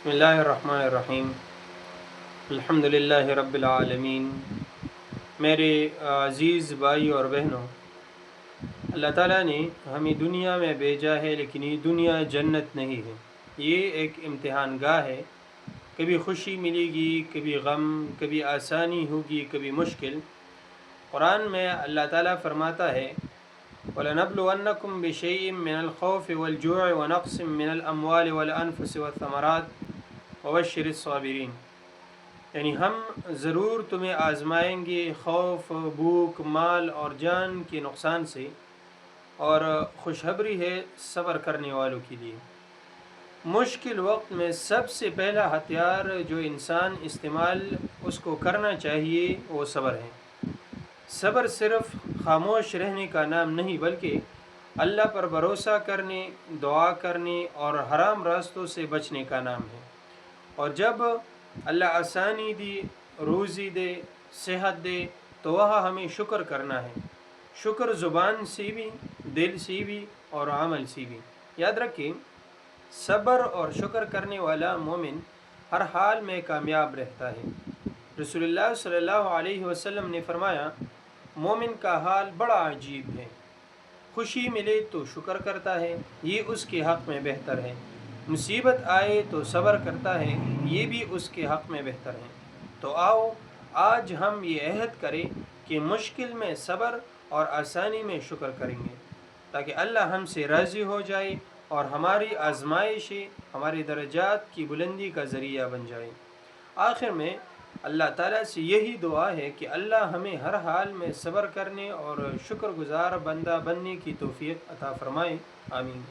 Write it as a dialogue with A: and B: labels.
A: بسم اللہ الرحمن الرحیم الحمدللہ رب العالمین۔ میرے عزیز بھائی اور بہنوں، اللہ تعالیٰ نے ہمیں دنیا میں بھیجا ہے، لیکن یہ دنیا جنت نہیں ہے، یہ ایک امتحان گاہ ہے۔ کبھی خوشی ملے گی، کبھی غم، کبھی آسانی ہوگی، کبھی مشکل۔ قرآن میں اللہ تعالیٰ فرماتا ہے وَلَنَبْلُوَنَّكُمْ بِشَيْءٍ مِّنَ الْخَوْفِ وَالْجُوعِ وَنَقْصٍ مِّنَ الْأَمْوَالِ وَالْأَنفُسِ وَالثَّمَرَاتِ وَبَشِّرِ الصَّابِرِينَ، یعنی ہم ضرور تمہیں آزمائیں گے خوف، بھوک، مال اور جان کے نقصان سے، اور خوشخبری ہے صبر کرنے والوں کے لیے۔ مشکل وقت میں سب سے پہلا ہتھیار جو انسان استعمال اس کو کرنا چاہیے وہ صبر ہے۔ صبر صرف خاموش رہنے کا نام نہیں، بلکہ اللہ پر بھروسہ کرنے، دعا کرنے اور حرام راستوں سے بچنے کا نام ہے۔ اور جب اللہ آسانی دی، روزی دے، صحت دے، تو وہاں ہمیں شکر کرنا ہے۔ شکر زبان سے بھی، دل سے بھی اور عمل سے بھی۔ یاد رکھیں، صبر اور شکر کرنے والا مومن ہر حال میں کامیاب رہتا ہے۔ رسول اللہ صلی اللہ علیہ وسلم نے فرمایا، مومن کا حال بڑا عجیب ہے، خوشی ملے تو شکر کرتا ہے، یہ اس کے حق میں بہتر ہے، مصیبت آئے تو صبر کرتا ہے، یہ بھی اس کے حق میں بہتر ہے۔ تو آؤ آج ہم یہ عہد کریں کہ مشکل میں صبر اور آسانی میں شکر کریں گے، تاکہ اللہ ہم سے راضی ہو جائے اور ہماری آزمائشیں ہمارے درجات کی بلندی کا ذریعہ بن جائیں۔ آخر میں اللہ تعالیٰ سے یہی دعا ہے کہ اللہ ہمیں ہر حال میں صبر کرنے اور شکر گزار بندہ بننے کی توفیق عطا فرمائے۔ آمین۔